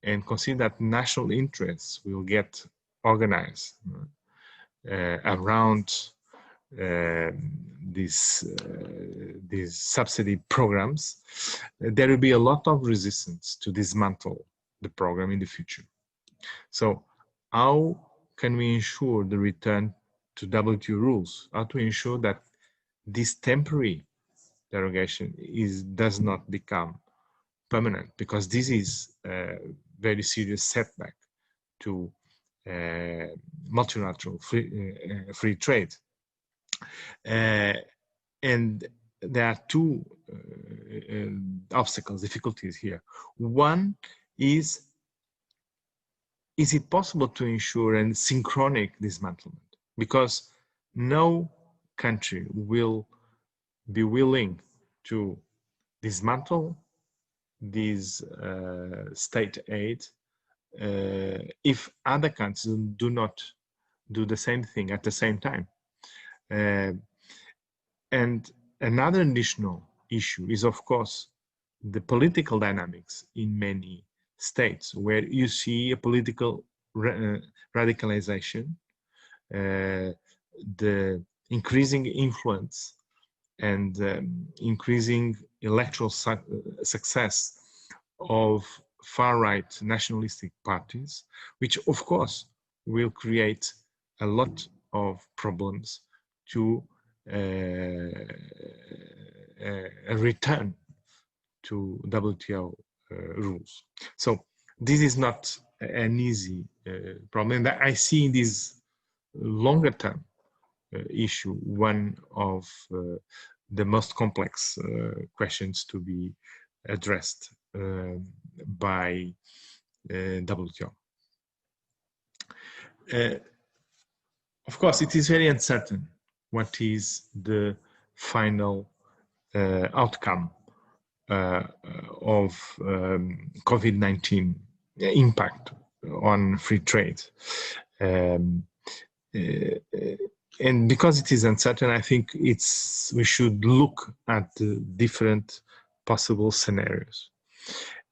and consider that national interests will get organized around these subsidy programs, there will be a lot of resistance to dismantle the program in the future. So how can we ensure the return to WTO rules? How to ensure that this temporary derogation does not become permanent? Because this is a very serious setback to multilateral free trade. And there are two obstacles, difficulties here. One is it possible to ensure a synchronic dismantlement? Because no country will be willing to dismantle this state aid if other countries do not do the same thing at the same time. And another additional issue is, of course, the political dynamics in many states, where you see a political radicalization, the increasing influence and increasing electoral success of far-right nationalistic parties, which of course will create a lot of problems to a return to WTO rules. So this is not an easy problem. And I see in this longer term issue one of the most complex questions to be addressed by WTO. Of course, it is very uncertain what is the final outcome of COVID-19 impact on free trade. And because it is uncertain, I think we should look at the different possible scenarios.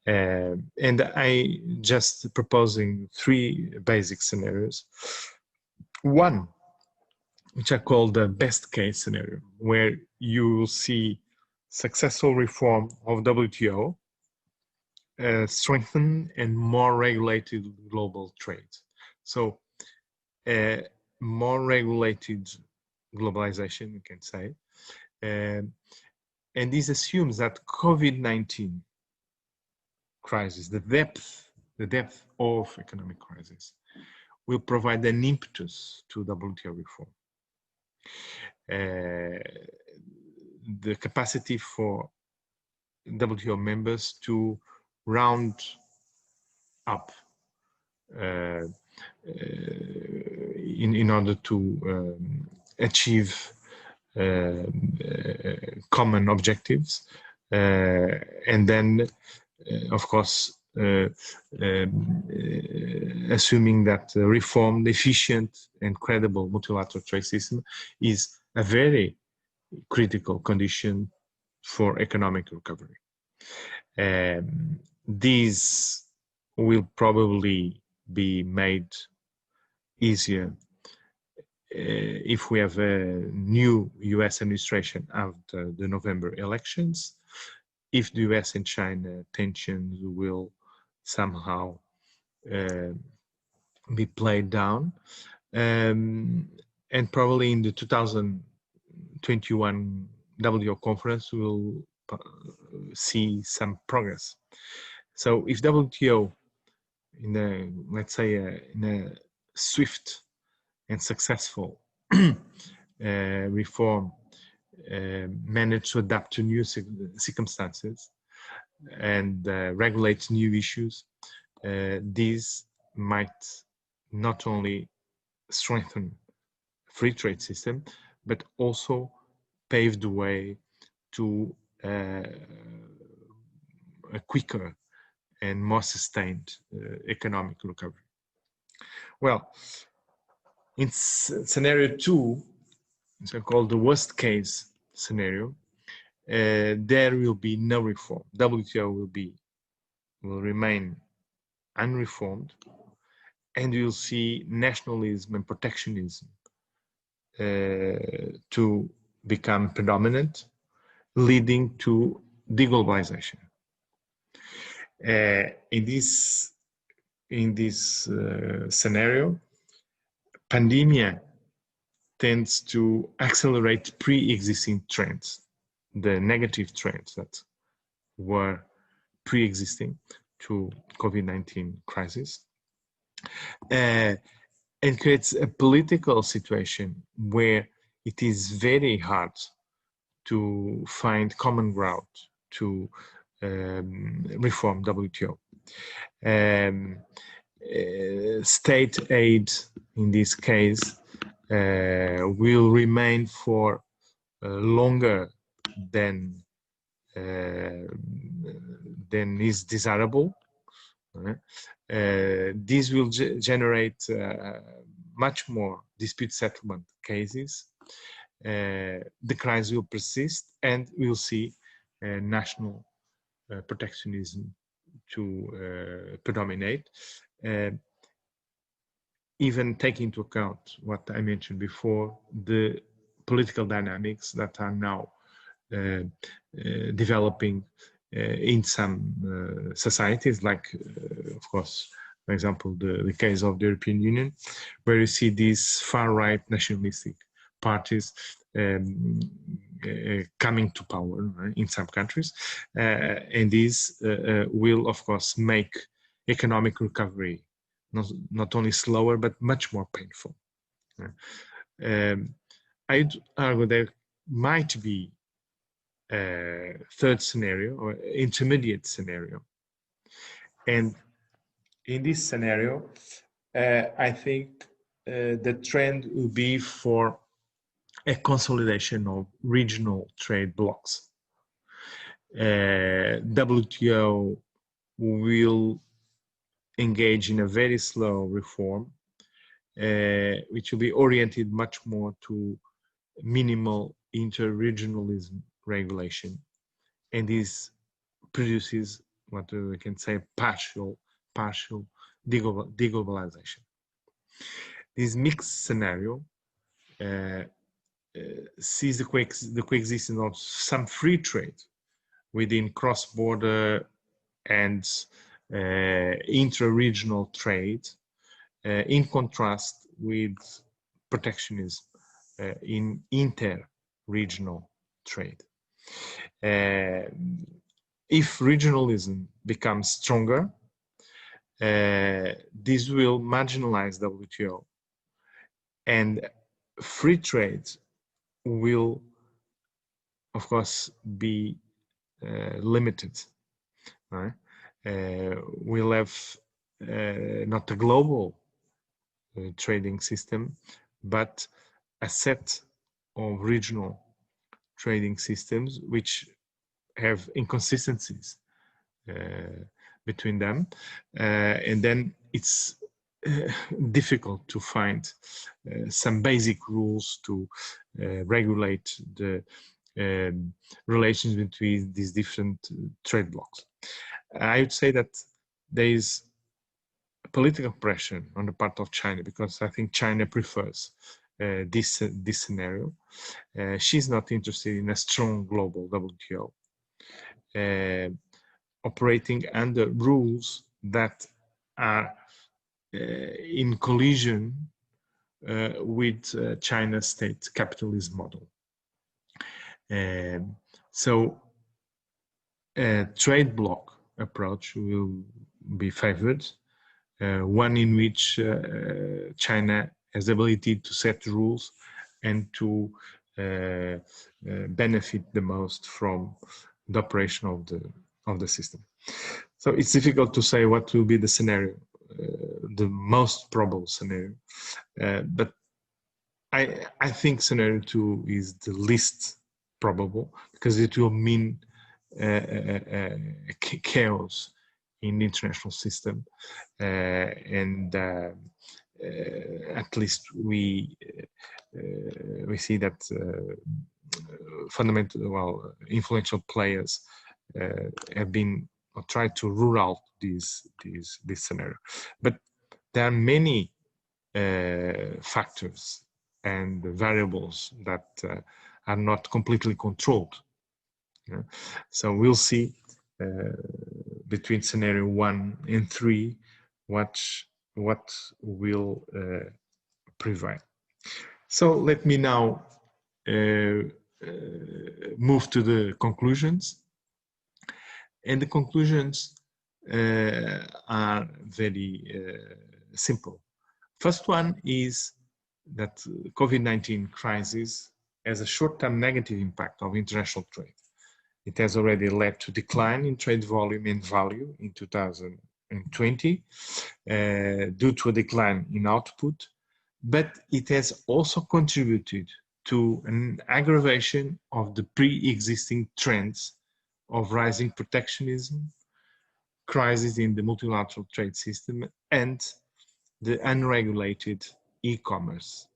And I just proposing 3 basic scenarios. One, which I call the best case scenario, where you will see successful reform of WTO, strengthen and more regulated global trade. So more regulated globalization, you can say. And this assumes that COVID-19 crisis, the depth of economic crisis, will provide an impetus to WTO reform. The capacity for WTO members to round up in order to achieve common objectives, and then of course assuming that a reformed, efficient and credible multilateral trade system is a very critical condition for economic recovery. These will probably be made easier if we have a new US administration after the November elections, if the US and China tensions will somehow be played down, and probably in the 2021 WTO conference we'll see some progress. So if WTO in a, let's say, in a swift and successful reform manage to adapt to new circumstances and regulate new issues, these might not only strengthen free trade system, but also pave the way to a quicker and more sustained economic recovery. Well, in scenario 2, so-called the worst case scenario, there will be no reform. WTO will remain unreformed, and you'll see nationalism and protectionism to become predominant, leading to deglobalization. In this scenario, pandemia tends to accelerate pre-existing trends, the negative trends that were pre-existing to COVID-19 crisis, and creates a political situation where it is very hard to find common ground to reform WTO. State aid, in this case, will remain for longer than than is desirable. This will generate much more dispute settlement cases. The crisis will persist, and we'll see national protectionism to predominate. Even taking into account what I mentioned before, the political dynamics that are now developing in some societies, like, of course, for example, the case of the European Union, where you see these far-right nationalistic parties coming to power, right, in some countries, and this will, of course, make economic recovery not only slower but much more painful. I'd argue there might be a third scenario or intermediate scenario, and in this scenario, I think the trend will be for a consolidation of regional trade blocs. WTO will engage in a very slow reform, which will be oriented much more to minimal interregionalism regulation, and this produces what we can say partial deglobalization. This mixed scenario sees the coexistence of some free trade within cross-border and intra-regional trade, in contrast with protectionism in inter-regional trade. If regionalism becomes stronger, this will marginalize WTO, and free trade will, of course, be limited. Right? We'll have not a global trading system, but a set of regional trading systems which have inconsistencies between them, and then it's difficult to find some basic rules to regulate the relations between these different trade blocs. I would say that there is political pressure on the part of China, because I think China prefers this scenario. She's not interested in a strong global WTO, operating under rules that are in collision with China's state capitalist model. So a trade bloc approach will be favored, one in which China has the ability to set rules and to benefit the most from the operation of the system. So it's difficult to say what will be the scenario, the most probable scenario, but I think scenario 2 is the least probable, because it will mean chaos in the international system, and at least we see that fundamental, influential players have been or tried to rule out this scenario. But there are many factors and variables that are not completely controlled. Yeah? So we'll see between scenario 1 and 3 what will prevail. So let me now move to the conclusions. And the conclusions are very simple. First one is that COVID-19 crisis has a short-term negative impact on international trade. It has already led to decline in trade volume and value in 2020 due to a decline in output, but it has also contributed to an aggravation of the pre-existing trends of rising protectionism, crisis in the multilateral trade system, and the unregulated e-commerce.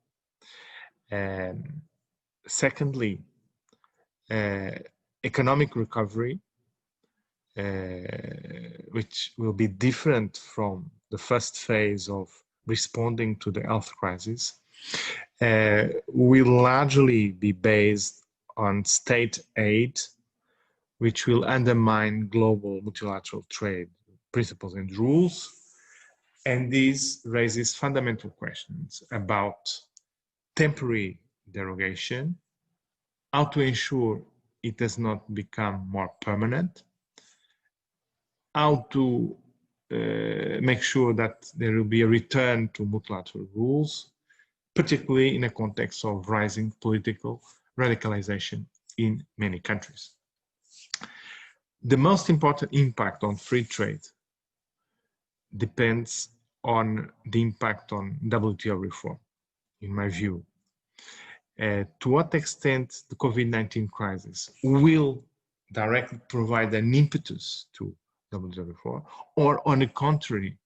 Secondly, economic recovery, which will be different from the first phase of responding to the health crisis, will largely be based on state aid, which will undermine global multilateral trade principles and rules. And this raises fundamental questions about temporary derogation, how to ensure it does not become more permanent, how to make sure that there will be a return to multilateral rules, particularly in a context of rising political radicalization in many countries. The most important impact on free trade depends on the impact on WTO reform, in my view. To what extent the COVID-19 crisis will directly provide an impetus to WTO reform, or on the contrary,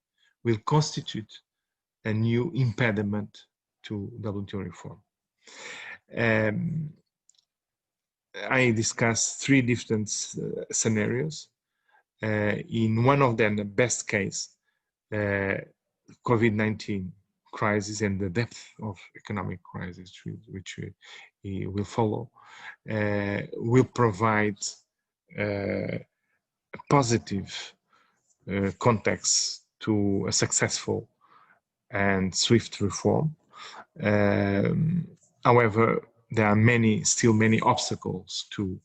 will constitute a new impediment to WTO reform. I discussed three different scenarios. In one of them, the best case, COVID-19 crisis and the depth of economic crisis which we will follow will provide a positive context to a successful and swift reform. However, there are still many obstacles to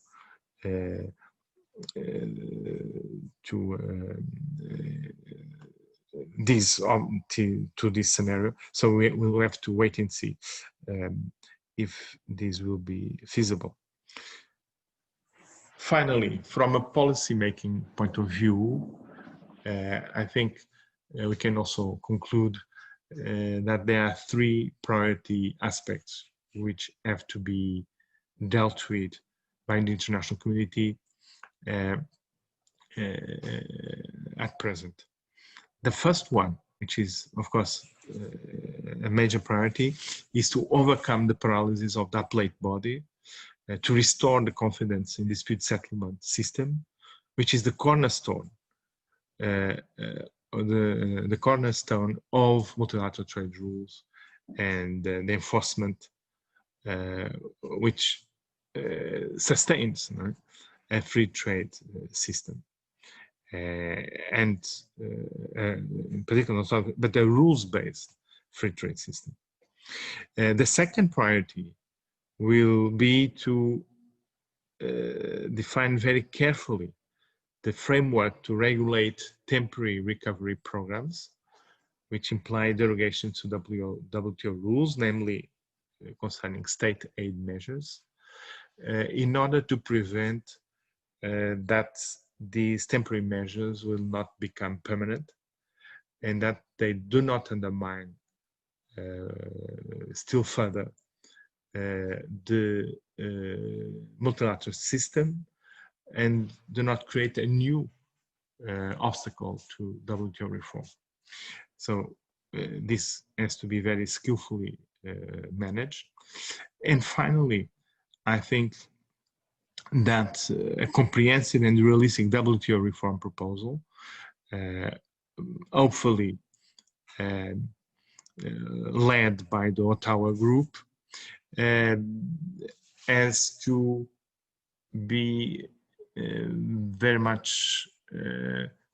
this scenario. So we will have to wait and see if this will be feasible. Finally, from a policy-making point of view, I think we can also conclude that there are three priority aspects which have to be dealt with by the international community at present. The first one, which is, of course, a major priority, is to overcome the paralysis of that late body, to restore the confidence in dispute settlement system, which is the cornerstone, the cornerstone of multilateral trade rules and the enforcement, which sustains a free trade system. And in particular, but a rules-based free trade system. The second priority will be to define very carefully the framework to regulate temporary recovery programs, which imply derogations to WTO rules, namely concerning state aid measures, in order to prevent that these temporary measures will not become permanent and that they do not undermine still further the multilateral system and do not create a new obstacle to WTO reform. So this has to be very skillfully managed. And finally, I think that a comprehensive and realistic WTO reform proposal, hopefully led by the Ottawa Group, has to be very much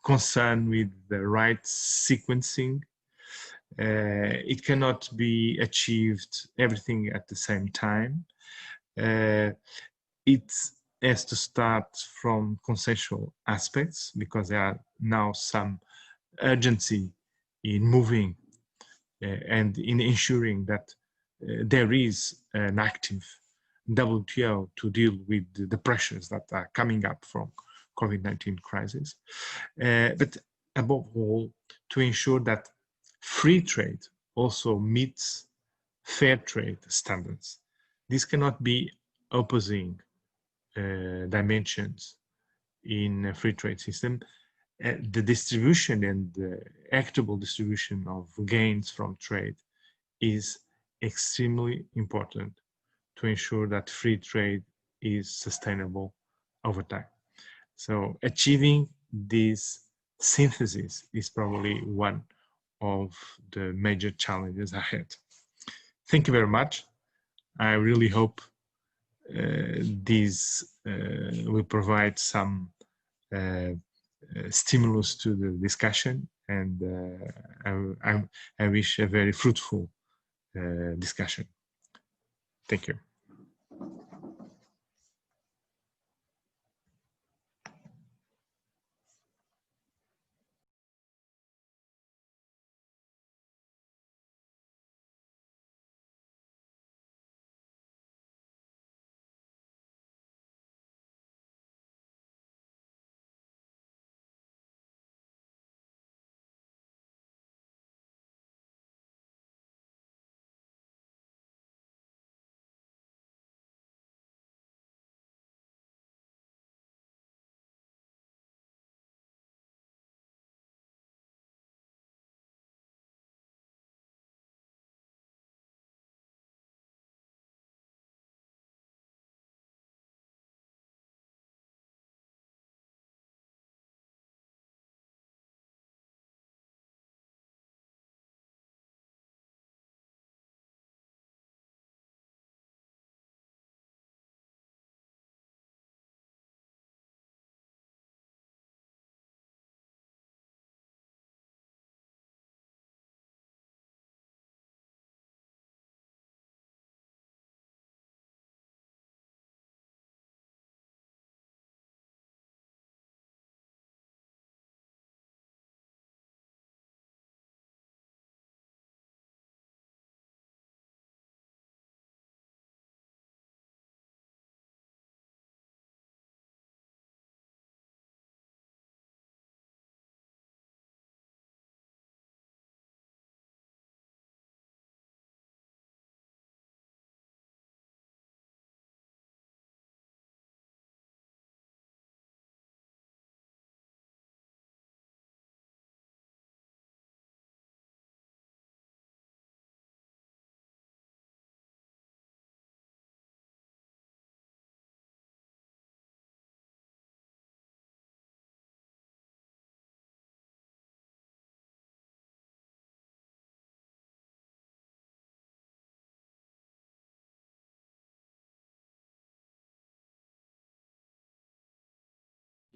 concerned with the right sequencing. It cannot be achieved everything at the same time. It has to start from consensual aspects because there are now some urgency in moving and in ensuring that there is an active WTO to deal with the pressures that are coming up from COVID-19 crisis. But above all, to ensure that free trade also meets fair trade standards. This cannot be opposing dimensions in a free trade system, the distribution and the equitable distribution of gains from trade is extremely important to ensure that free trade is sustainable over time. So achieving this synthesis is probably one of the major challenges ahead. Thank you very much. I really hope this will provide some stimulus to the discussion, and I wish a very fruitful discussion. Thank you.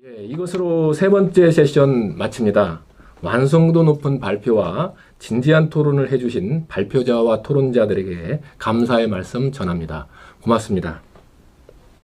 예, 이것으로 세 번째 세션 마칩니다. 완성도 높은 발표와 진지한 토론을 해주신 발표자와 토론자들에게 감사의 말씀 전합니다. 고맙습니다.